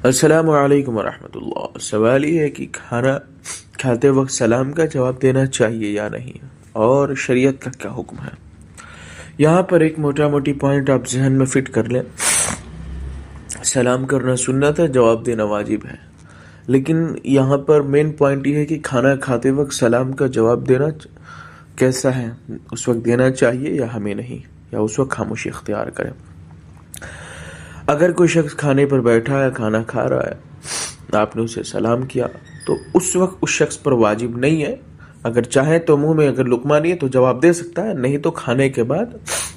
السلام علیکم ورحمۃ اللہ۔ سوال یہ ہے کہ کھانا کھاتے وقت سلام کا جواب دینا چاہیے یا نہیں، اور شریعت کا کیا حکم ہے۔ یہاں پر ایک موٹا موٹی پوائنٹ آپ ذہن میں فٹ کر لیں۔ سلام کرنا سنت ہے، جواب دینا واجب ہے، لیکن یہاں پر مین پوائنٹ یہ ہے کہ کھانا کھاتے وقت سلام کا جواب دینا کیسا ہے، اس وقت دینا چاہیے یا ہمیں نہیں، یا اس وقت خاموشی اختیار کریں۔ اگر کوئی شخص کھانے پر بیٹھا ہے، کھانا کھا رہا ہے، آپ نے اسے سلام کیا تو اس وقت اس شخص پر واجب نہیں ہے۔ اگر چاہے تو منہ میں اگر لقمہ نہیں ہے تو جواب دے سکتا ہے، نہیں تو کھانے کے بعد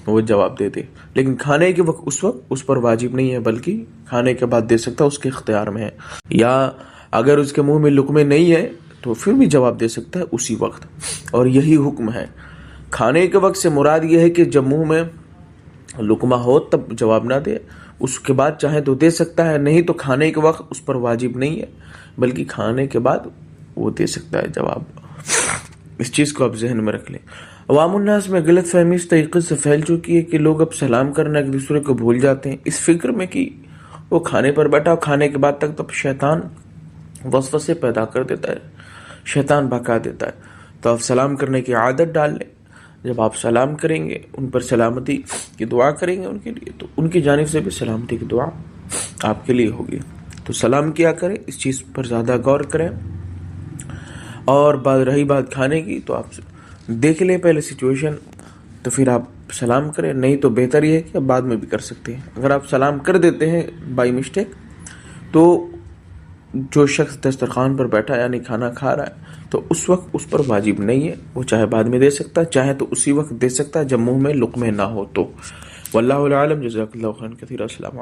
وہ جواب دے دے، لیکن کھانے کے وقت اس پر واجب نہیں ہے، بلکہ کھانے کے بعد دے سکتا ہے، اس کے اختیار میں ہے۔ یا اگر اس کے منہ میں لقمے نہیں ہے تو پھر بھی جواب دے سکتا ہے اسی وقت، اور یہی حکم ہے۔ کھانے کے وقت سے مراد یہ ہے کہ جب منہ میں لقمہ ہو تب جواب نہ دے، اس کے بعد چاہے تو دے سکتا ہے، نہیں تو کھانے کے وقت اس پر واجب نہیں ہے، بلکہ کھانے کے بعد وہ دے سکتا ہے جواب۔ اس چیز کو آپ ذہن میں رکھ لیں۔ عوام الناس میں غلط فہمی اس طریقے سے پھیل چکی ہے کہ لوگ اب سلام کرنا ایک دوسرے کو بھول جاتے ہیں، اس فکر میں کہ وہ کھانے پر بیٹھا، کھانے کے بعد تک تو شیطان وسوسے پیدا کر دیتا ہے، شیطان بہکا دیتا ہے۔ تو آپ سلام کرنے کی عادت ڈال لیں۔ جب آپ سلام کریں گے، ان پر سلامتی کی دعا کریں گے ان کے لیے، تو ان کی جانب سے بھی سلامتی کی دعا آپ کے لیے ہوگی۔ تو سلام کیا کریں، اس چیز پر زیادہ غور کریں۔ اور رہی بات کھانے کی، تو آپ دیکھ لیں پہلے سچویشن، تو پھر آپ سلام کریں، نہیں تو بہتر یہ ہے کہ آپ بعد میں بھی کر سکتے ہیں۔ اگر آپ سلام کر دیتے ہیں بائی مسٹیک، تو جو شخص دسترخوان پر بیٹھا یعنی کھانا کھا رہا ہے، تو اس وقت اس پر واجب نہیں ہے، وہ چاہے بعد میں دے سکتا ہے، چاہے تو اسی وقت دے سکتا ہے جب منہ میں لقمے نہ ہو تو۔ واللہ اعلم۔ جزاک اللہ خیرا کثیرا۔ السلام علیکم۔